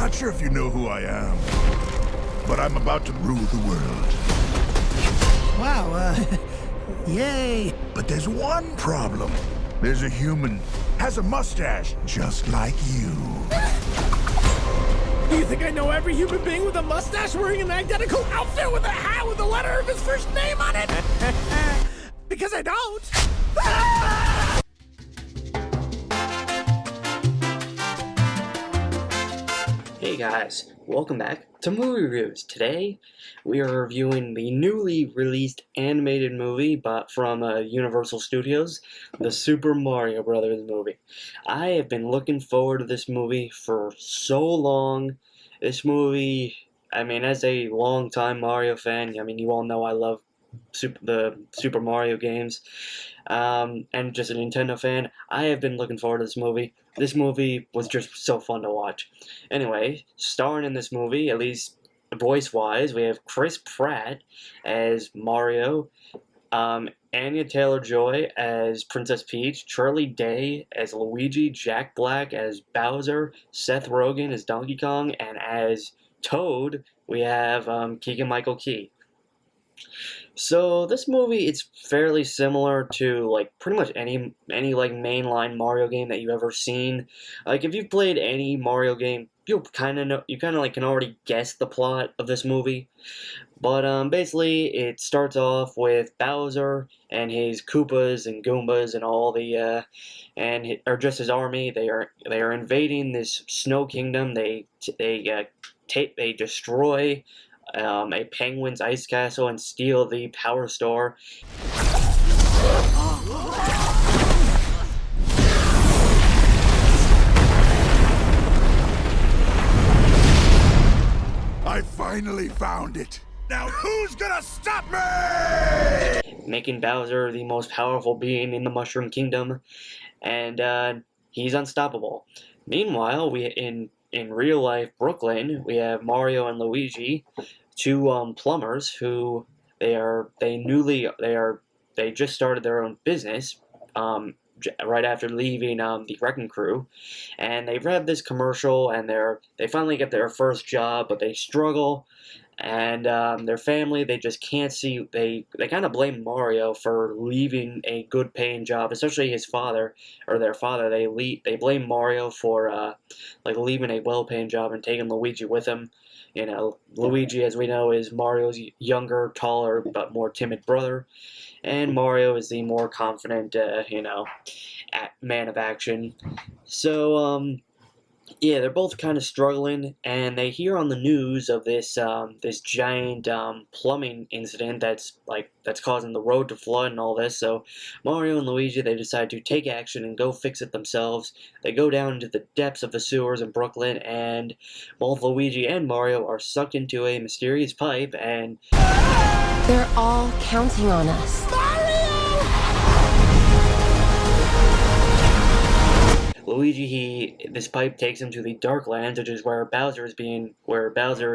not sure if you know who I am, but I'm about to rule the world. Wow, yay. But there's one problem. There's a human, has a mustache, just like you. You think I know every human being with a mustache wearing an identical outfit with a hat with the letter of his first name on it? Because I don't. Hey guys, welcome back to Movie Reviews. Today we are reviewing the newly released animated movie from Universal Studios, the Super Mario Brothers movie. I have been looking forward to this movie for so long. This movie, as a long-time Mario fan, you all know I love the Super Mario games, and just a Nintendo fan. I have been looking forward to this movie. This movie was just so fun to watch. Anyway, starring in this movie, at least voice-wise, we have Chris Pratt as Mario, Anya Taylor-Joy as Princess Peach, Charlie Day as Luigi, Jack Black as Bowser, Seth Rogen as Donkey Kong, and as Toad, we have Keegan-Michael Key. So this movie, it's fairly similar to pretty much any mainline Mario game that you've ever seen. If you've played any Mario game, you kind of can already guess the plot of this movie. But basically, it starts off with Bowser and his Koopas and Goombas and all the or just his army. They are invading this Snow Kingdom. They destroy a penguin's ice castle and steal the power store. I finally found it. Now who's gonna stop me? Making Bowser the most powerful being in the Mushroom Kingdom, and he's unstoppable. Meanwhile, in real life Brooklyn, we have Mario and Luigi, two plumbers who they just started their own business right after leaving the Wrecking Crew, and they've read this commercial and they finally get their first job, but they struggle. And their family, they just can't see, they kind of blame Mario for leaving a good paying job, especially his father, or their father. They blame Mario for leaving a well paying job and taking Luigi with him. Luigi, as we know, is Mario's younger, taller, but more timid brother, and Mario is the more confident, man of action. So, yeah, they're both kind of struggling, and they hear on the news of this giant plumbing incident that's causing the road to flood and all this. So Mario and Luigi, they decide to take action and go fix it themselves. They go down into the depths of the sewers in Brooklyn, and both Luigi and Mario are sucked into a mysterious pipe, and they're all counting on us. Luigi, this pipe takes him to the Darklands, which is where Bowser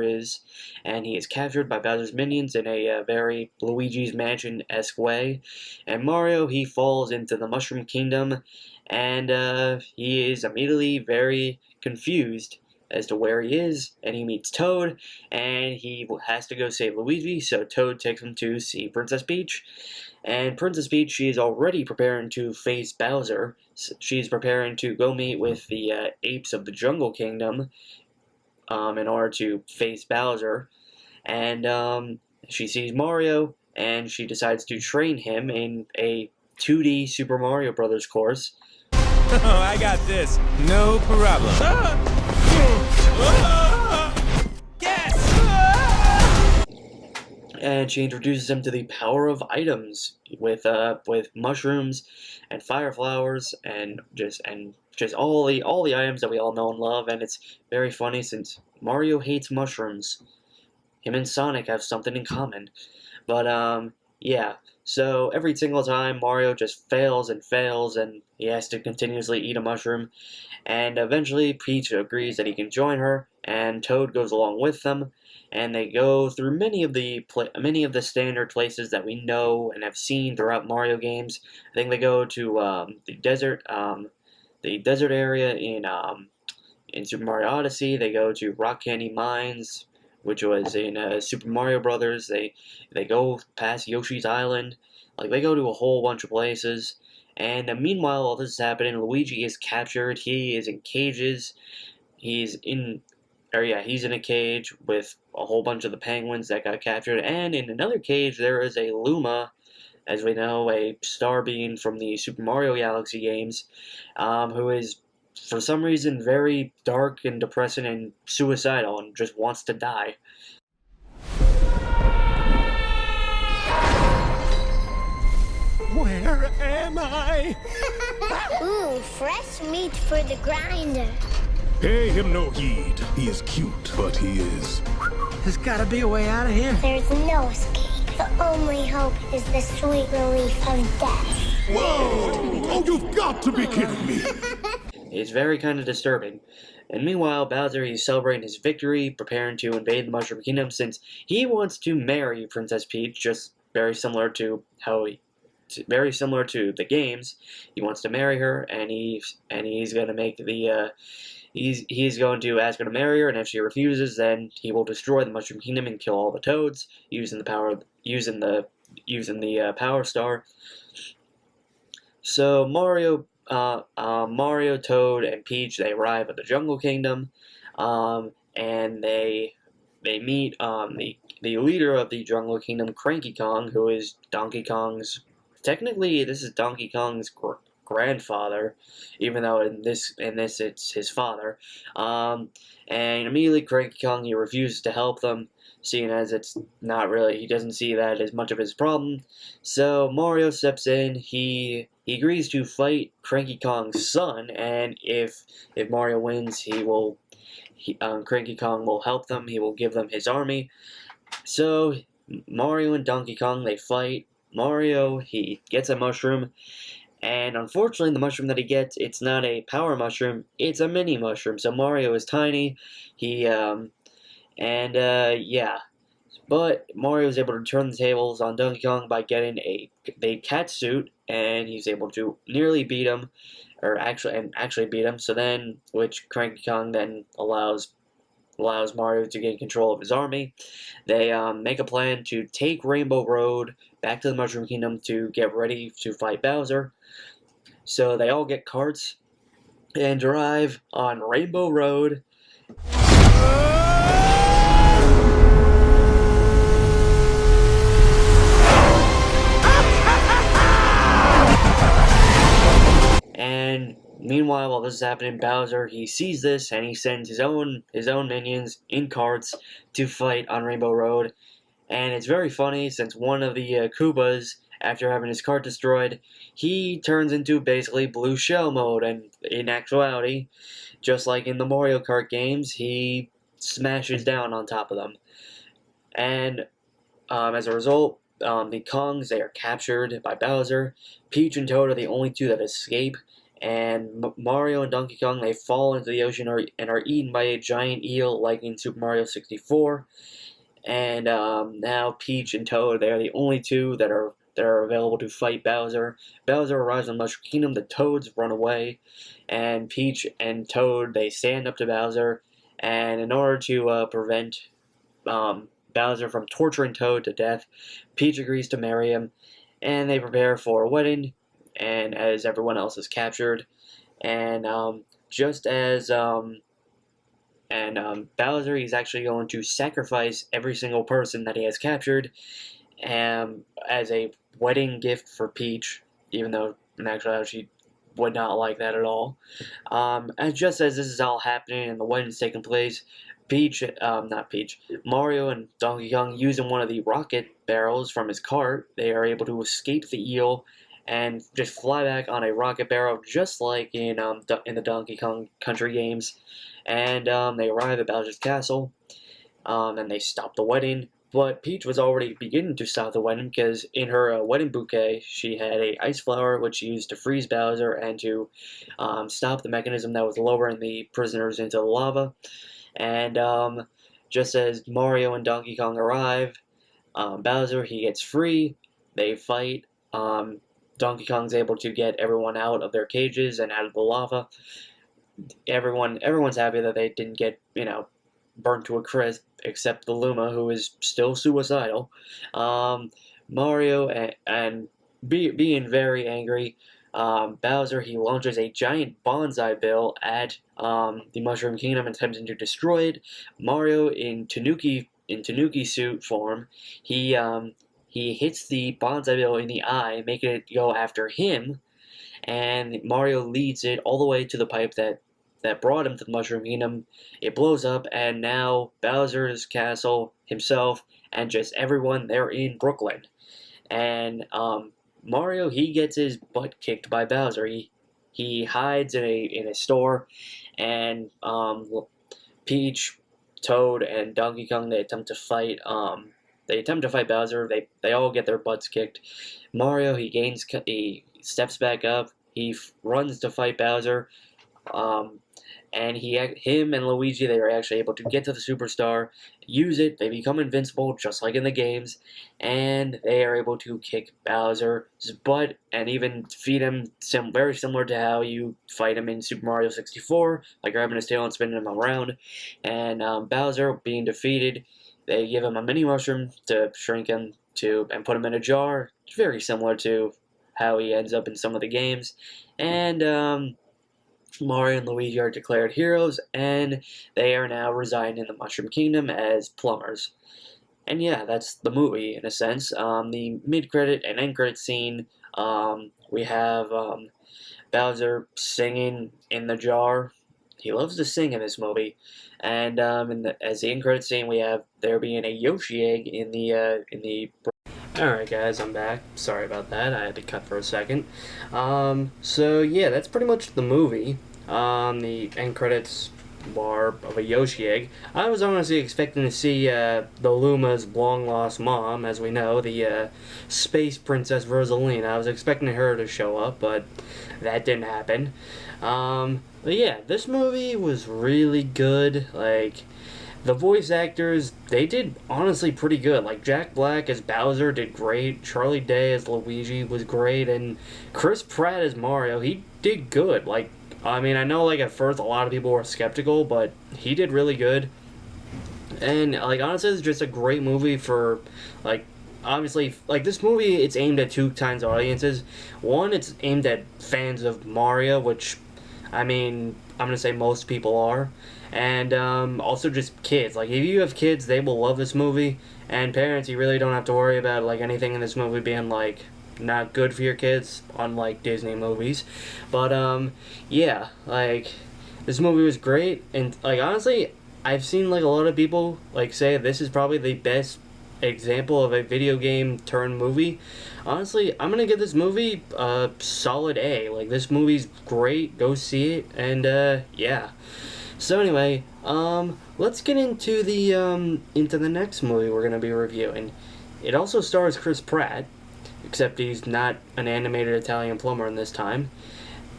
is, and he is captured by Bowser's minions in a very Luigi's Mansion-esque way. And Mario, he falls into the Mushroom Kingdom, and he is immediately very confused as to where he is, and he meets Toad, and he has to go save Luigi, so Toad takes him to see Princess Peach. And Princess Peach, she is already preparing to face Bowser. She's preparing to go meet with the apes of the Jungle Kingdom in order to face Bowser. And she sees Mario, and she decides to train him in a 2D Super Mario Brothers course. Oh, I got this. No problem. And she introduces him to the power of items with mushrooms and fire flowers and just all the items that we all know and love. And it's very funny since Mario hates mushrooms. Him and Sonic have something in common. But yeah. So every single time Mario just fails and fails, and he has to continuously eat a mushroom. And eventually Peach agrees that he can join her, and Toad goes along with them. And they go through many of the standard places that we know and have seen throughout Mario games. I think they go to the desert area in Super Mario Odyssey, they go to Rock Candy Mines, which was in Super Mario Brothers. They go past Yoshi's Island. Like, they go to a whole bunch of places. And meanwhile, while this is happening, Luigi is captured. He is in cages. He's in a cage with a whole bunch of the penguins that got captured. And in another cage, there is a Luma, as we know, a star being from the Super Mario Galaxy games, who is, for some reason, very dark and depressing and suicidal and just wants to die. Where am I? Ooh, fresh meat for the grinder. Pay him no heed. He is cute, but he is. There's gotta be a way out of here. There's no escape. The only hope is the sweet relief of death. Whoa! Oh, you've got to be kidding me! It's very kind of disturbing. And meanwhile, Bowser, he's celebrating his victory, preparing to invade the Mushroom Kingdom since he wants to marry Princess Peach, just very similar to the games. He wants to marry her, and he's going to make the he's going to ask her to marry her, and if she refuses, then he will destroy the Mushroom Kingdom and kill all the Toads using the Power Star. So Mario, Toad, and Peach, they arrive at the Jungle Kingdom, and they meet the leader of the Jungle Kingdom, Cranky Kong, who is Donkey Kong's. Technically, this is Donkey Kong's grandfather, even though in this it's his father. And immediately Cranky Kong, he refuses to help them, seeing as it's not really, he doesn't see that as much of his problem. So Mario steps in. He agrees to fight Cranky Kong's son, and if Mario wins, Cranky Kong will help them. He will give them his army. So Mario and Donkey Kong, they fight. Mario, he gets a mushroom, and unfortunately the mushroom that he gets, it's not a power mushroom, it's a mini mushroom. So Mario is tiny, but Mario is able to turn the tables on Donkey Kong by getting a cat suit, and he's able to nearly beat him, or actually beat him. So then, which Cranky Kong then allows Mario to gain control of his army. They make a plan to take Rainbow Road back to the Mushroom Kingdom to get ready to fight Bowser. So they all get carts and drive on Rainbow Road. And meanwhile, while this is happening, Bowser, he sees this and he sends his own minions in carts to fight on Rainbow Road. And it's very funny since one of the Koopas, after having his cart destroyed, he turns into basically Blue Shell mode, and in actuality, just like in the Mario Kart games, he smashes down on top of them. And as a result, the Kongs, they are captured by Bowser. Peach and Toad are the only two that escape, and Mario and Donkey Kong, they fall into the ocean and are eaten by a giant eel like in Super Mario 64. And now Peach and Toad, they are the only two that are available to fight Bowser. Bowser arrives on Mushroom Kingdom, the Toads run away, and Peach and Toad, they stand up to Bowser, and in order to prevent Bowser from torturing Toad to death, Peach agrees to marry him, and they prepare for a wedding, and as everyone else is captured, and just as Bowser, he's actually going to sacrifice every single person that he has captured as a wedding gift for Peach, even though in actuality she would not like that at all. And just as this is all happening and the wedding's taking place, Mario and Donkey Kong, using one of the rocket barrels from his cart, they are able to escape the eel and just fly back on a rocket barrel, just like in the Donkey Kong Country games. And they arrive at Bowser's castle, and they stop the wedding. But Peach was already beginning to stop the wedding because in her wedding bouquet, she had a ice flower which she used to freeze Bowser and to stop the mechanism that was lowering the prisoners into the lava. And just as Mario and Donkey Kong arrive, Bowser, he gets free. They fight. Donkey Kong's able to get everyone out of their cages and out of the lava. everyone's happy that they didn't get, you know, burnt to a crisp, except the Luma, who is still suicidal. Mario and being very angry, Bowser, he launches a giant bonsai bill at the Mushroom Kingdom, attempting to destroy it. Mario, in Tanuki suit form, he hits the bonsai bill in the eye, making it go after him, and Mario leads it all the way to the pipe that brought him to the Mushroom Kingdom. It blows up, and now Bowser's castle himself and just everyone, they're in Brooklyn. And Mario, he gets his butt kicked by Bowser. He hides in a store, and Peach, Toad, and Donkey Kong, they attempt to fight Bowser. They all get their butts kicked. Mario, he steps back up. He runs to fight Bowser. And him and Luigi, they are actually able to get to the Superstar, use it, they become invincible, just like in the games, and they are able to kick Bowser's butt, and even defeat him, very similar to how you fight him in Super Mario 64, like grabbing his tail and spinning him around. And Bowser, being defeated, they give him a mini mushroom to shrink him and put him in a jar, very similar to how he ends up in some of the games. And Mario and Luigi are declared heroes, and they are now residing in the Mushroom Kingdom as plumbers. And yeah, that's the movie, in a sense. The mid-credit and end-credit scene, we have Bowser singing in the jar. He loves to sing in this movie. And as the end-credit scene, we have there being a Yoshi egg in the Alright guys, I'm back. Sorry about that, I had to cut for a second. So yeah, that's pretty much the movie. The end credits are of a Yoshi egg. I was honestly expecting to see the Luma's long-lost mom, as we know, the Space Princess Rosalina. I was expecting her to show up, but that didn't happen. But yeah, this movie was really good. Like, the voice actors, they did honestly pretty good. Like, Jack Black as Bowser did great. Charlie Day as Luigi was great. And Chris Pratt as Mario, he did good. Like, I mean, I know, like, at first a lot of people were skeptical, but he did really good. And, like, honestly, it's just a great movie for, like, obviously, like, this movie, it's aimed at two kinds of audiences. One, it's aimed at fans of Mario, which, I mean, I'm gonna say most people are. And also just kids. Like, if you have kids, they will love this movie. And parents, you really don't have to worry about, like, anything in this movie being, like, not good for your kids, unlike Disney movies. But yeah, like, this movie was great. And, like, honestly, I've seen, like, a lot of people, like, say this is probably the best example of a video game turned movie. Honestly, I'm gonna give this movie a solid A. Like, this movie's great, go see it. And yeah. So anyway, let's get into the next movie we're gonna be reviewing. It also stars Chris Pratt, except he's not an animated Italian plumber in this time.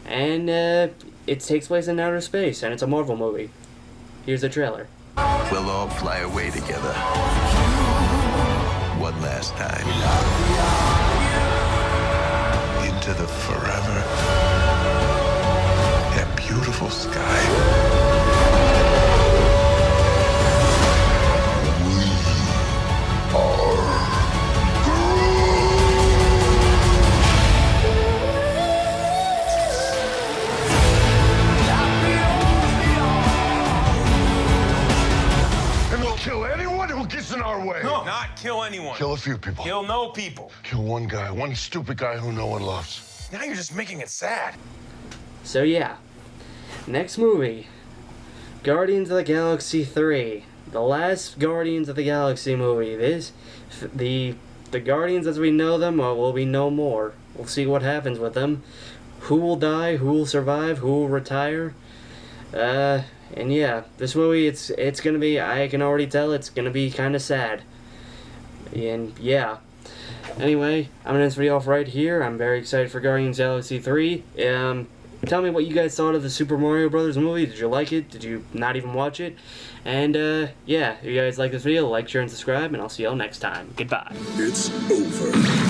And it takes place in outer space, and it's a Marvel movie. Here's the trailer. We'll all fly away together. One last time. Into the forever. That beautiful sky. In our way. No, not kill anyone. Kill a few people. Kill no people. Kill one guy, one stupid guy who no one loves. Now you're just making it sad. So yeah, next movie, Guardians of the Galaxy 3, the last Guardians of the Galaxy movie. The Guardians as we know them will be no more. We'll see what happens with them. Who will die? Who will survive? Who will retire? And yeah, this movie, it's gonna be, I can already tell, it's gonna be kind of sad. And yeah. Anyway, I'm gonna end this video off right here. I'm very excited for Guardians of the Galaxy 3. Tell me what you guys thought of the Super Mario Brothers movie. Did you like it? Did you not even watch it? And yeah, if you guys like this video, like, share, and subscribe, and I'll see y'all next time. Goodbye. It's over.